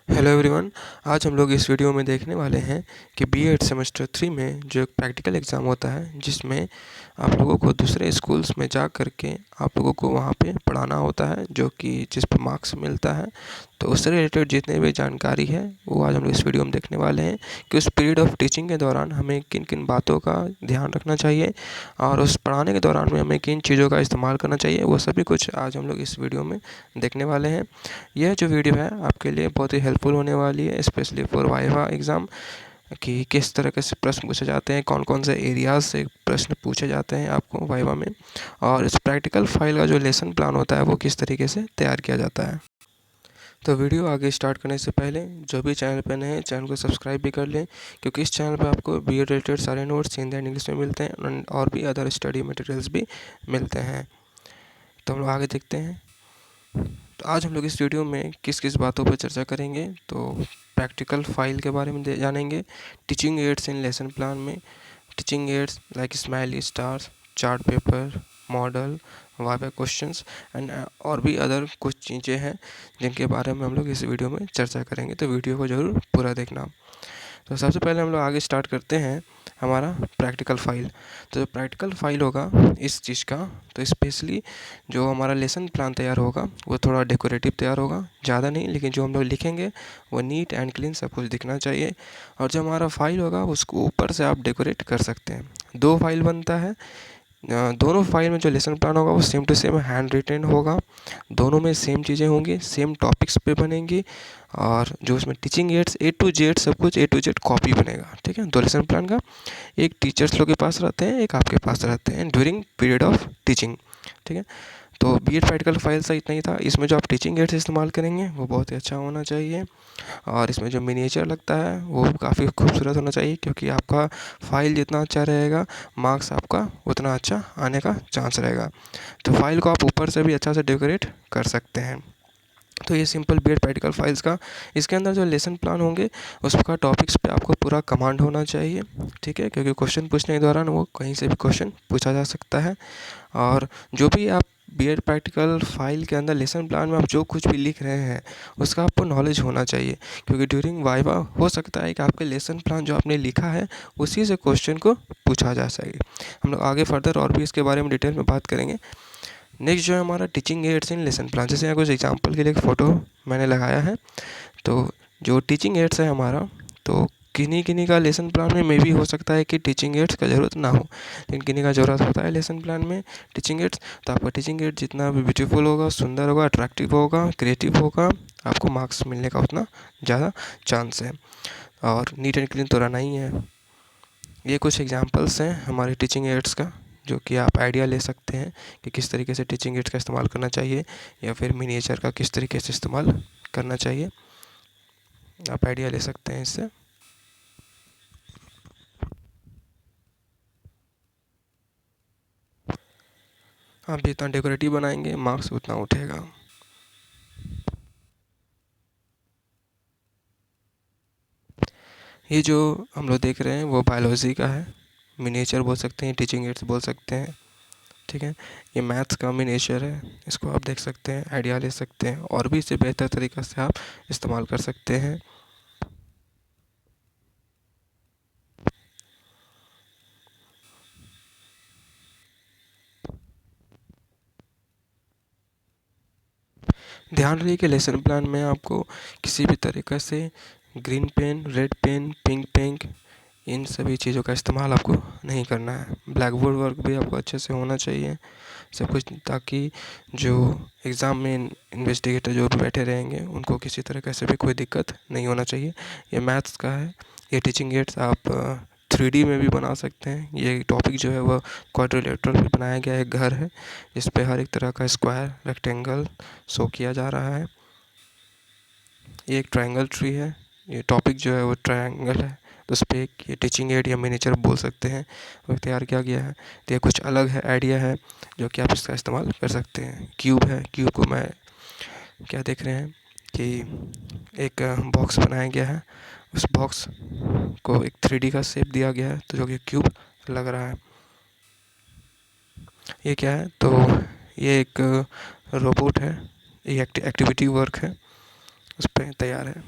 Hello everyone. आज हम लोग इस वीडियो में देखने वाले हैं कि बीएड सेमेस्टर 3 में जो एक प्रैक्टिकल एग्ज़ाम होता है, जिसमें आप लोगों को दूसरे स्कूल्स में जा कर के आप लोगों को वहाँ पे पढ़ाना होता है, जो कि जिस पर मार्क्स मिलता है। तो उससे रिलेटेड जितने भी जानकारी है वो आज हम लोग इस वीडियो में देखने वाले हैं कि उस पीरियड ऑफ टीचिंग के दौरान हमें किन किन बातों का ध्यान रखना चाहिए और उस पढ़ाने के दौरान में हमें किन चीज़ों का इस्तेमाल करना चाहिए, वो सभी कुछ आज हम लोग इस वीडियो में देखने वाले हैं। यह जो वीडियो है आपके लिए बहुत ही हेल्पफुल होने वाली है, स्पेशली फॉर वाइवा एग्ज़ाम, कि किस तरह के से प्रश्न पूछे जाते हैं, कौन कौन से एरियाज़ से प्रश्न पूछे जाते हैं आपको वाइवा में, और इस प्रैक्टिकल फाइल का जो लेसन प्लान होता है वो किस तरीके से तैयार किया जाता है। तो वीडियो आगे स्टार्ट करने से पहले जो भी चैनल पर नए हैं चैनल को सब्सक्राइब भी कर लें, क्योंकि इस चैनल पर आपको बी एड रिलेटेड सारे नोट्स हिंदी एंड इंग्लिश में मिलते हैं और भी अदर स्टडी मटेरियल्स भी मिलते हैं। तो हम लोग आगे देखते हैं। तो आज हम लोग इस वीडियो में किस किस बातों पर चर्चा करेंगे, तो प्रैक्टिकल फाइल के बारे में जानेंगे, टीचिंग एड्स इन लेसन प्लान में, teaching ads like smiley stars, chart paper, model, viva questions and और भी अदर कुछ चीज़ें हैं जिनके बारे में हम लोग इस वीडियो में चर्चा करेंगे। तो वीडियो को ज़रूर पूरा देखना। तो सबसे पहले हम लोग आगे स्टार्ट करते हैं हमारा प्रैक्टिकल फाइल। तो जो प्रैक्टिकल फाइल होगा इस चीज़ का, तो स्पेशली जो हमारा लेसन प्लान तैयार होगा वो थोड़ा डेकोरेटिव तैयार होगा, ज़्यादा नहीं, लेकिन जो हम लोग लिखेंगे वो नीट एंड क्लीन सब कुछ दिखना चाहिए। और जो हमारा फाइल होगा उसको ऊपर से आप डेकोरेट कर सकते हैं। दो फाइल बनता है, दोनों फाइल में जो लेसन प्लान होगा वो same to same hand written होगा, दोनों में सेम चीज़ें होंगी, सेम टॉपिक्स पे बनेंगी, और जो उसमें teaching aids A to Z सब कुछ ए टू जेड कॉपी बनेगा। ठीक है, दो लेसन प्लान का, एक टीचर्स लोग के पास रहते हैं, एक आपके पास रहते हैं ड्यूरिंग पीरियड ऑफ टीचिंग। ठीक है, तो बी एड प्रैक्टिकल फाइल सा इतना ही था। इसमें जो आप टीचिंग एड्स इस्तेमाल करेंगे वो बहुत ही अच्छा होना चाहिए, और इसमें जो मिनिएचर लगता है वो काफ़ी खूबसूरत होना चाहिए, क्योंकि आपका फाइल जितना अच्छा रहेगा मार्क्स आपका उतना अच्छा आने का चांस रहेगा। तो फाइल को आप ऊपर से भी अच्छा से डेकोरेट कर सकते हैं। तो ये simple B Ed practical files का, इसके अंदर जो लेसन प्लान होंगे उसका टॉपिक्स पे आपको पूरा कमांड होना चाहिए। ठीक है, क्योंकि क्वेश्चन पूछने के दौरान वो कहीं से भी क्वेश्चन पूछा जा सकता है। और जो भी आप बी एड प्रैक्टिकल फाइल के अंदर लेसन प्लान में आप जो कुछ भी लिख रहे हैं उसका आपको नॉलेज होना चाहिए, क्योंकि ड्यूरिंग वाइवा हो सकता है कि आपके लेसन प्लान जो आपने लिखा है उसी से क्वेश्चन को पूछा जा सके। हम लोग आगे फर्दर और भी इसके बारे में डिटेल में बात करेंगे। नेक्स्ट जो है हमारा टीचिंग एड्स इन लेसन प्लान, जैसे यहाँ कुछ एग्जांपल के लिए एक फ़ोटो मैंने लगाया है। तो जो टीचिंग एड्स है हमारा, तो किन्हीं किन्हीं का लेसन प्लान में भी हो सकता है कि टीचिंग एड्स का ज़रूरत ना हो, लेकिन किन्हीं का ज़रूरत होता है लेसन प्लान में टीचिंग एड्स। तो आपका टीचिंग एड जितना भी ब्यूटीफुल होगा, सुंदर होगा, अट्रैक्टिव होगा, क्रिएटिव होगा, आपको मार्क्स मिलने का उतना ज़्यादा चांस है। और नीट एंड क्लीन तो रहना ही है। ये कुछ एग्जांपल्स हैं हमारे टीचिंग एड्स का, जो कि आप आइडिया ले सकते हैं कि किस तरीके से टीचिंग एड्स का इस्तेमाल करना चाहिए, या फिर मिनिएचर का किस तरीके से इस्तेमाल करना चाहिए। आप आइडिया ले सकते हैं इससे। आप जितना डेकोरेटिव बनाएंगे मार्क्स उतना उठेगा। ये जो हम लोग देख रहे हैं वो बायोलॉजी का है, मिनिएचर बोल सकते हैं, टीचिंग एड्स बोल सकते हैं। ठीक है, ये मैथ्स का मिनिएचर है, इसको आप देख सकते हैं, आइडिया ले सकते हैं, और भी इसे बेहतर तरीक़ा से आप इस्तेमाल कर सकते हैं। ध्यान रखिए कि लेसन प्लान में आपको किसी भी तरीक़े से green pen, red pen, pink pen, इन सभी चीज़ों का इस्तेमाल आपको नहीं करना है। ब्लैक बोर्ड वर्क भी आपको अच्छे से होना चाहिए सब कुछ, ताकि जो एग्ज़ाम में इन्वेस्टिगेटर जो भी बैठे रहेंगे उनको किसी तरीके से भी कोई दिक्कत नहीं होना चाहिए। ये मैथ्स का है। ये टीचिंग एड्स आप 3D में भी बना सकते हैं। ये टॉपिक जो है वह क्वाड्रिलेटरल में बनाया गया एक घर है, जिस पे हर एक तरह का स्क्वायर, रेक्टेंगल शो किया जा रहा है। ये एक ट्रायंगल ट्री है, ये टॉपिक जो है वो ट्रायंगल है, तो उस पर ये टीचिंग एड या मिनिएचर बोल सकते हैं वो तैयार किया गया है। तो ये कुछ अलग है, आइडिया है जो कि आप इसका इस्तेमाल कर सकते हैं। क्यूब है, क्यूब को मैं क्या देख रहे हैं कि एक बॉक्स बनाया गया है, उस बॉक्स को एक 3D का शेप दिया गया है, तो जो कि क्यूब लग रहा है। ये क्या है, तो ये एक रोबोट है, ये एक्टिविटी वर्क है, उस पर तैयार है।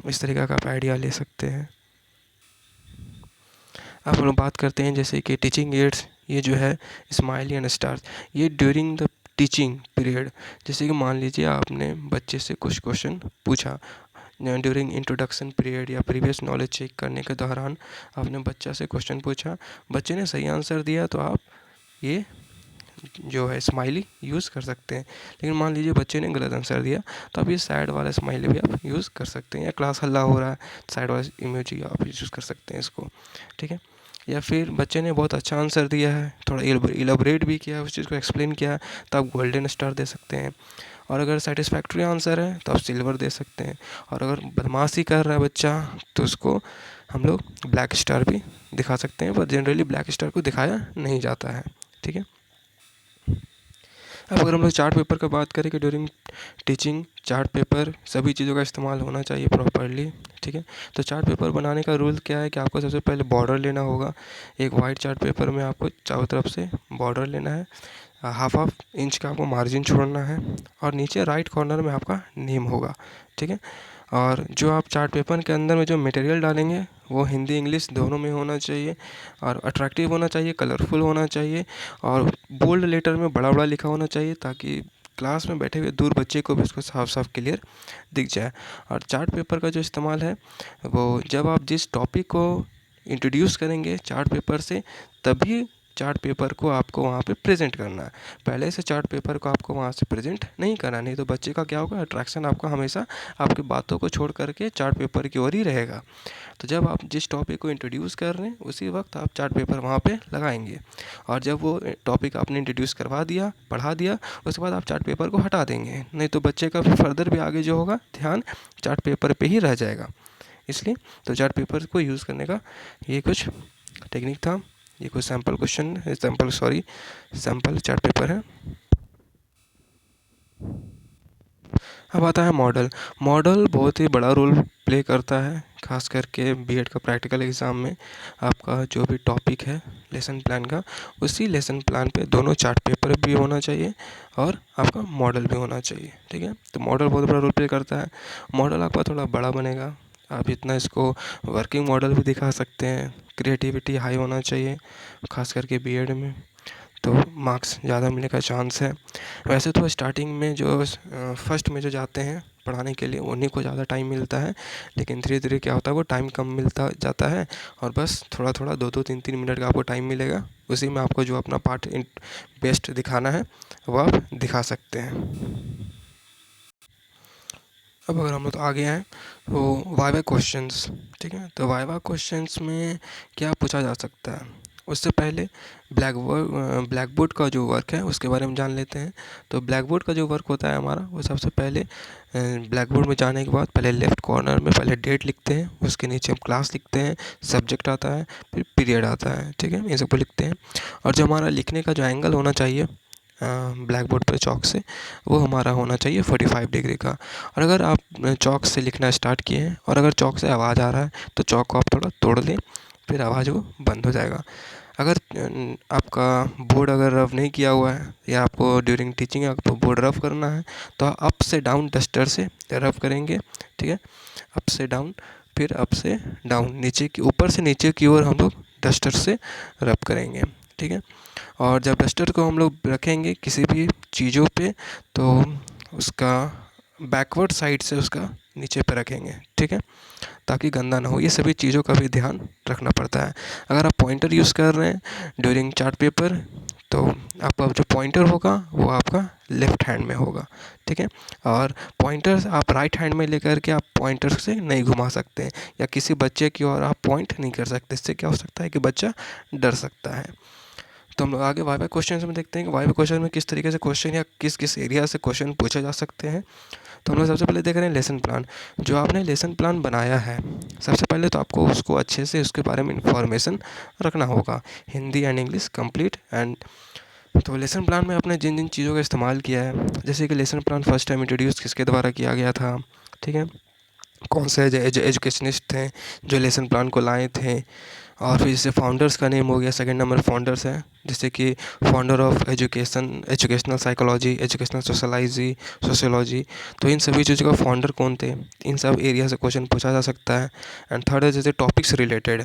इस तरीक़े का आप आइडिया ले सकते हैं। अब हम लोग बात करते हैं जैसे कि टीचिंग एड्स, ये जो है स्माइली एंड स्टार्स, ये ड्यूरिंग द टीचिंग पीरियड, जैसे कि मान लीजिए आपने बच्चे से कुछ क्वेश्चन पूछा ड्यूरिंग इंट्रोडक्शन पीरियड या प्रीवियस नॉलेज चेक करने के दौरान आपने बच्चा से क्वेश्चन पूछा, बच्चे ने सही आंसर दिया तो आप ये जो है स्माइली यूज़ कर सकते हैं। लेकिन मान लीजिए बच्चे ने गलत आंसर दिया तो आप ये सैड वाला स्माइली भी आप यूज़ कर सकते हैं, या क्लास हल्ला हो रहा है सैड वाला इमोजी आप यूज़ कर सकते हैं इसको, ठीक है। या फिर बच्चे ने बहुत अच्छा आंसर दिया है, थोड़ा इलाबरेट भी किया, उस चीज़ को एक्सप्लेन किया, तो आप गोल्डन स्टार दे सकते हैं। और अगर सेटिस्फैक्ट्री आंसर है तो आप सिल्वर दे सकते हैं। और अगर बदमाशी कर रहा है बच्चा तो उसको हम लोग ब्लैक स्टार भी दिखा सकते हैं, पर जनरली ब्लैक स्टार को दिखाया नहीं जाता है, ठीक है। अब अगर हम लोग चार्ट पेपर का बात करें कि ड्यूरिंग टीचिंग चार्ट पेपर सभी चीज़ों का इस्तेमाल होना चाहिए प्रॉपरली, ठीक है। तो चार्ट पेपर बनाने का रूल क्या है कि आपको सबसे पहले बॉर्डर लेना होगा। एक वाइट चार्ट पेपर में आपको चारों तरफ से बॉर्डर लेना है, हाफ इंच का आपको मार्जिन छोड़ना है, और नीचे राइट कॉर्नर में आपका नेम होगा, ठीक है। और जो आप चार्ट पेपर के अंदर में जो मटेरियल डालेंगे वो हिंदी इंग्लिश दोनों में होना चाहिए, और अट्रैक्टिव होना चाहिए, कलरफुल होना चाहिए, और बोल्ड लेटर में बड़ा बड़ा लिखा होना चाहिए, ताकि क्लास में बैठे हुए दूर बच्चे को भी उसको साफ साफ क्लियर दिख जाए। और चार्ट पेपर का जो इस्तेमाल है वो जब आप जिस टॉपिक को इंट्रोड्यूस करेंगे चार्ट पेपर से, तभी चार्ट पेपर को आपको वहाँ पे प्रेजेंट करना है। पहले से चार्ट पेपर को आपको वहाँ से प्रेजेंट नहीं करना, नहीं तो बच्चे का क्या होगा, अट्रैक्शन आपका हमेशा आपकी बातों को छोड़ करके चार्ट पेपर की ओर ही रहेगा। तो जब आप जिस टॉपिक को इंट्रोड्यूस कर रहे हैं उसी वक्त आप चार्ट पेपर वहाँ पे लगाएंगे, और जब वो टॉपिक आपने इंट्रोड्यूस करवा दिया, पढ़ा दिया, उसके बाद आप चार्ट पेपर को हटा देंगे, नहीं तो बच्चे का फिर फर्दर भी आगे जो होगा ध्यान चार्ट पेपर पे ही रह जाएगा। इसलिए तो चार्ट पेपर को यूज़ करने का ये कुछ टेक्निक था। ये कुछ sample question sample chart paper है। अब आता है मॉडल। मॉडल बहुत ही बड़ा रोल प्ले करता है, खास करके बीएड का प्रैक्टिकल एग्ज़ाम में। आपका जो भी टॉपिक है लेसन प्लान का, उसी लेसन प्लान पे दोनों चार्ट पेपर भी होना चाहिए और आपका मॉडल भी होना चाहिए, ठीक है। तो मॉडल बहुत बड़ा रोल प्ले करता है। मॉडल आपका थोड़ा बड़ा बनेगा, आप इतना इसको वर्किंग मॉडल भी दिखा सकते हैं। क्रिएटिविटी हाई होना चाहिए, खास करके बीएड में, तो मार्क्स ज़्यादा मिलने का चांस है। वैसे तो स्टार्टिंग में जो फर्स्ट में जो जाते हैं पढ़ाने के लिए उन्हीं को ज़्यादा टाइम मिलता है, लेकिन धीरे धीरे क्या होता है वो टाइम कम मिलता जाता है, और बस थोड़ा थोड़ा 2-2 3-3 मिनट का आपको टाइम मिलेगा, उसी में आपको जो अपना पार्ट बेस्ट दिखाना है वो आप दिखा सकते हैं। अब अगर हम लोग आगे हैं तो वाइवा क्वेश्चंस, ठीक है। तो वाइवा क्वेश्चंस में क्या पूछा जा सकता है, उससे पहले ब्लैक बोर्ड का जो वर्क है उसके बारे में जान लेते हैं। तो ब्लैक बोर्ड का जो वर्क होता है हमारा, वो सबसे पहले ब्लैक बोर्ड में जाने के बाद पहले लेफ़्ट कॉर्नर में पहले डेट लिखते हैं, उसके नीचे हम क्लास लिखते हैं, सब्जेक्ट आता है, फिर पीरियड आता है, ठीक है, ये सबको लिखते हैं। और जो हमारा लिखने का जो एंगल होना चाहिए ब्लैक बोर्ड पर चॉक से, वो हमारा होना चाहिए 45 डिग्री का। और अगर आप चॉक से लिखना स्टार्ट किए हैं और अगर चॉक से आवाज़ आ रहा है तो चॉक को आप थोड़ा तोड़ लें, फिर आवाज़ वो बंद हो जाएगा। अगर आपका बोर्ड अगर रफ़ नहीं किया हुआ है या आपको ड्यूरिंग टीचिंग आपको बोर्ड रफ़ करना है तो अप से डाउन डस्टर से रफ़ करेंगे, ठीक है। अप से डाउन, फिर अप से डाउन, नीचे की ऊपर से नीचे की ओर हम लोग डस्टर से रफ़ करेंगे, ठीक है। और जब डस्टर को हम लोग रखेंगे किसी भी चीज़ों पे तो उसका बैकवर्ड साइड से उसका नीचे पे रखेंगे, ठीक है, ताकि गंदा ना हो। ये सभी चीज़ों का भी ध्यान रखना पड़ता है। अगर आप पॉइंटर यूज़ कर रहे हैं ड्यूरिंग चार्ट पेपर तो आपका जो पॉइंटर होगा वो आपका लेफ़्ट हैंड में होगा, ठीक है। और पॉइंटर आप राइट हैंड में लेकर के आप पॉइंटर से नहीं घुमा सकते हैं, या किसी बच्चे की ओर आप पॉइंट नहीं कर सकते, इससे क्या हो सकता है कि बच्चा डर सकता है। तो हम लोग आगे वाइवा क्वेश्चन में देखते हैं कि वाइवा क्वेश्चन में किस तरीके से क्वेश्चन या किस किस एरिया से क्वेश्चन पूछे जा सकते हैं। तो हम लोग सबसे पहले देख रहे हैं लेसन प्लान। जो आपने लेसन प्लान बनाया है, सबसे पहले तो आपको उसको अच्छे से उसके बारे में इंफॉर्मेशन रखना होगा, Hindi and English complete and. तो लेसन प्लान में आपने जिन जिन चीज़ों का इस्तेमाल किया है, जैसे कि lesson plan first time introduce किसके द्वारा किया गया था, ठीक है, कौन से एजुकेशनिस्ट थे जो लेसन प्लान को लाए थे, और फिर जैसे फाउंडर्स का नेम हो गया, सेकंड नंबर फाउंडर्स है, जैसे कि founder of educational psychology, educational sociology. तो इन सभी चीज़ों का फाउंडर कौन थे, इन सब एरिया से क्वेश्चन पूछा जा सकता है। एंड थर्ड है जैसे टॉपिक्स रिलेटेड,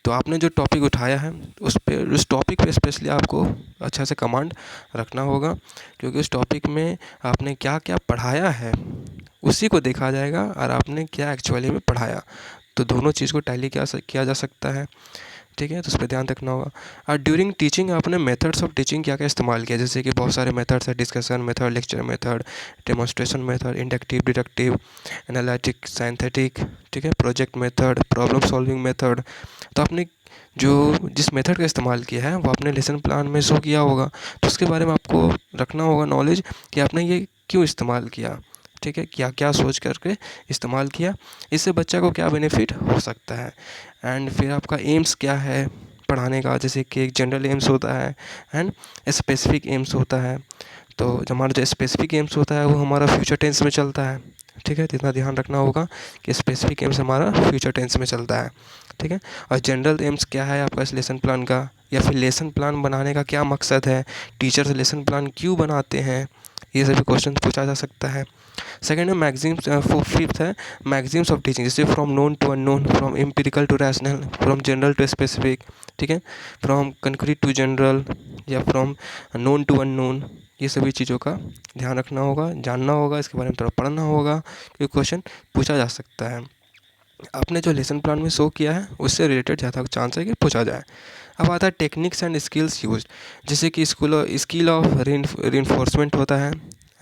तो आपने जो टॉपिक उठाया है उस टॉपिक पे स्पेशली आपको अच्छा से कमांड रखना होगा, क्योंकि उस टॉपिक में आपने क्या क्या पढ़ाया है उसी को देखा जाएगा और आपने क्या एक्चुअली में पढ़ाया। तो दोनों चीज़ को टैली किया जा सकता है, ठीक है। तो उस पर ध्यान रखना होगा। और ड्यूरिंग टीचिंग आपने मेथड्स ऑफ टीचिंग क्या क्या इस्तेमाल किया, जैसे कि बहुत सारे मेथड्स हैं, discussion method, lecture method, demonstration method, inductive, deductive, analytic, synthetic, ठीक है, project method, problem solving method. तो आपने जो जिस मेथड का इस्तेमाल किया है वो अपने लेसन प्लान में शो किया होगा, तो उसके बारे में आपको रखना होगा नॉलेज कि आपने ये क्यों इस्तेमाल किया, ठीक है, क्या क्या सोच करके इस्तेमाल किया, इससे बच्चा को क्या बेनिफिट हो सकता है। एंड फिर आपका एम्स क्या है पढ़ाने का, जैसे कि एक जनरल एम्स होता है एंड स्पेसिफिक एम्स होता है। तो जो हमारा जो स्पेसिफिक एम्स होता है वो हमारा फ्यूचर टेंस में चलता है, ठीक है। तो इतना ध्यान रखना होगा कि स्पेसिफिक एम्स हमारा फ्यूचर टेंस में चलता है, ठीक है। और जनरल एम्स क्या है आपका इस लेसन प्लान का, या फिर लेसन प्लान बनाने का क्या मकसद है, टीचर्स लेसन प्लान क्यों बनाते हैं, ये सभी क्वेश्चन पूछा जा सकता है। सेकेंड है मैगजीम्स, फिफ्थ है मैगजीम्स ऑफ टीचिंग, जैसे from known to unknown, from empirical to rational, from general to specific, ठीक है, फ्रॉम कंक्रीट टू जनरल, या फ्रॉम नोन टू अननोन। ये सभी चीज़ों का ध्यान रखना होगा, जानना होगा, इसके बारे में थोड़ा पढ़ना होगा, क्योंकि क्वेश्चन पूछा जा सकता है। आपने जो लेसन प्लान में शो किया है उससे रिलेटेड ज़्यादा चांस है कि पूछा जाए। अब आता है टेक्निक्स एंड स्किल्स यूज, जैसे कि स्किल ऑफ रीइंफोर्समेंट होता है,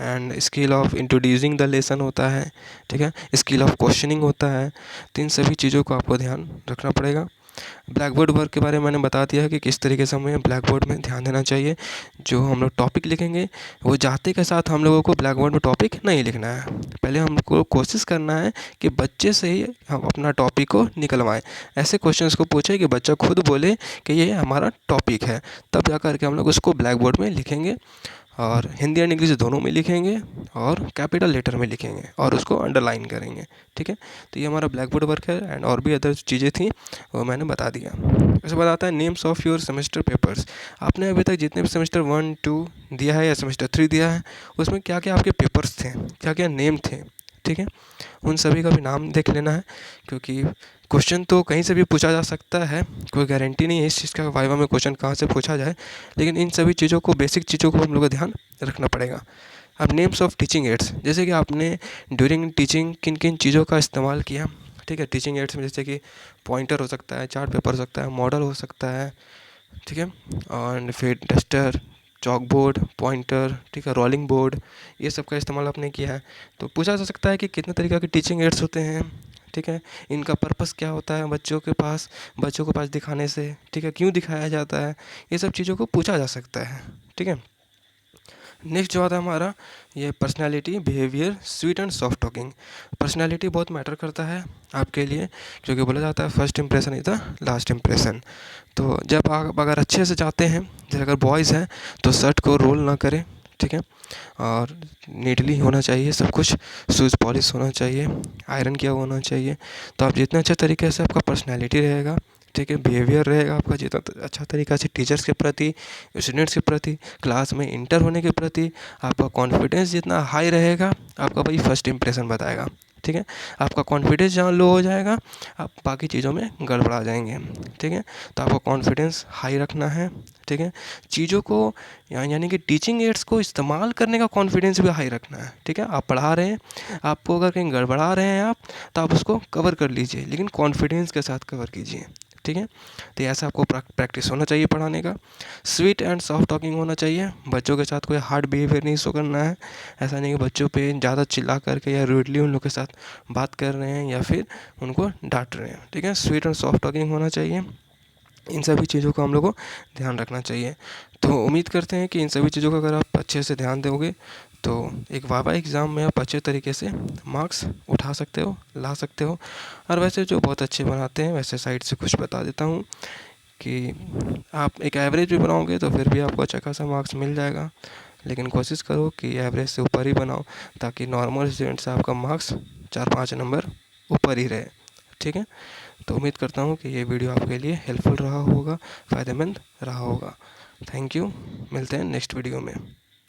and skill of introducing the lesson होता है, ठीक है, स्किल ऑफ क्वेश्चनिंग होता है। तो इन सभी चीज़ों को आपको ध्यान रखना पड़ेगा। ब्लैक बोर्ड वर्क के बारे में मैंने बता दिया है कि किस तरीके से हमें ब्लैक बोर्ड में ध्यान देना चाहिए। जो हम लोग टॉपिक लिखेंगे वो जाते के साथ हम लोगों को ब्लैक बोर्ड में टॉपिक नहीं लिखना है, पहले हमको कोशिश करना है कि बच्चे से ही हम अपना टॉपिक को निकलवाएं। ऐसे क्वेश्चंस को पूछे कि बच्चा खुद बोले कि ये हमारा टॉपिक है, तब जा करके हम लोग उसको ब्लैक बोर्ड में लिखेंगे, और हिंदी एंड इंग्लिश दोनों में लिखेंगे और कैपिटल लेटर में लिखेंगे और उसको अंडरलाइन करेंगे, ठीक है। तो ये हमारा ब्लैक बोर्ड वर्क है, एंड और भी अदर चीज़ें थी वो मैंने बता दिया। उसके बाद आता है names of your semester papers. आपने अभी तक जितने भी सेमेस्टर 1, 2 दिया है या सेमेस्टर 3 दिया है उसमें क्या क्या आपके पेपर्स थे, क्या क्या नेम थे, ठीक है, उन सभी का भी नाम देख लेना है, क्योंकि क्वेश्चन तो कहीं से भी पूछा जा सकता है, कोई गारंटी नहीं है इस चीज़ का वाइवा में क्वेश्चन कहाँ से पूछा जाए, लेकिन इन सभी चीज़ों को, बेसिक चीज़ों को हम लोग को ध्यान रखना पड़ेगा। अब नेम्स ऑफ टीचिंग एड्स, जैसे कि आपने ड्यूरिंग टीचिंग किन किन चीज़ों का इस्तेमाल किया, ठीक है। टीचिंग एड्स में जैसे कि पॉइंटर हो सकता है, चार्ट पेपर हो सकता है, मॉडल हो सकता है, ठीक है, और फिर डस्टर, चॉक बोर्ड, पॉइंटर, ठीक है, रोलिंग बोर्ड, ये सब का इस्तेमाल आपने किया है। तो पूछा जा सकता है कि कितने तरीक़े के टीचिंग एड्स होते हैं, ठीक है, इनका पर्पस क्या होता है बच्चों के पास दिखाने से, ठीक है, क्यों दिखाया जाता है, ये सब चीज़ों को पूछा जा सकता है, ठीक है। नेक्स्ट जो आता है हमारा ये personality, behaviour, sweet and soft talking. Personality बहुत मैटर करता है आपके लिए, क्योंकि बोला जाता है first impression is the last impression. तो जब आप अगर अच्छे से जाते हैं, जैसे अगर बॉयज़ हैं तो शर्ट को रोल ना करें, ठीक है, और नीटली होना चाहिए सब कुछ, शूज़ पॉलिश होना चाहिए, आयरन किया हुआ होना चाहिए। तो आप जितने अच्छे तरीके से आपका पर्सनैलिटी रहेगा, ठीक है, बिहेवियर रहेगा आपका जितना अच्छा तरीक़ा से टीचर्स के प्रति, स्टूडेंट्स के प्रति, क्लास में इंटर होने के प्रति आपका कॉन्फिडेंस जितना हाई रहेगा, आपका भाई फर्स्ट इंप्रेशन बताएगा, ठीक है। आपका कॉन्फिडेंस जहाँ लो हो जाएगा आप बाकी चीज़ों में गड़बड़ा जाएंगे, ठीक है। तो आपको कॉन्फिडेंस हाई रखना है, ठीक है। चीज़ों को यानी कि टीचिंग एड्स को इस्तेमाल करने का कॉन्फिडेंस भी हाई रखना है, ठीक है। आप पढ़ा रहे हैं, आपको अगर कहीं गड़बड़ा रहे हैं आप, तो आप उसको कवर कर लीजिए, लेकिन कॉन्फिडेंस के साथ कवर कीजिए, ठीक है। तो ऐसा आपको प्रैक्टिस होना चाहिए पढ़ाने का। स्वीट एंड सॉफ्ट टॉकिंग होना चाहिए, बच्चों के साथ कोई हार्ड बिहेवियर नहीं शो करना है। ऐसा नहीं कि बच्चों पे ज़्यादा चिल्ला करके या रूडली उन लोग के साथ बात कर रहे हैं या फिर उनको डांट रहे हैं, ठीक है। स्वीट एंड सॉफ्ट टॉकिंग होना चाहिए। इन सभी चीज़ों को हम लोग को ध्यान रखना चाहिए। तो उम्मीद करते हैं कि इन सभी चीज़ों का अगर आप अच्छे से ध्यान दोगे तो एक वाइवा एग्ज़ाम में आप अच्छे तरीके से मार्क्स उठा सकते हो, ला सकते हो। और वैसे जो बहुत अच्छे बनाते हैं, वैसे साइड से कुछ बता देता हूँ कि आप एक एवरेज भी बनाओगे तो फिर भी आपको अच्छा खासा मार्क्स मिल जाएगा, लेकिन कोशिश करो कि एवरेज से ऊपर ही बनाओ, ताकि नॉर्मल स्टूडेंट से आपका मार्क्स 4-5 नंबर ऊपर ही रहे, ठीक है। तो उम्मीद करता हूँ कि ये वीडियो आपके लिए हेल्पफुल रहा होगा, फ़ायदेमंद रहा होगा। थैंक यू, मिलते हैं नेक्स्ट वीडियो में।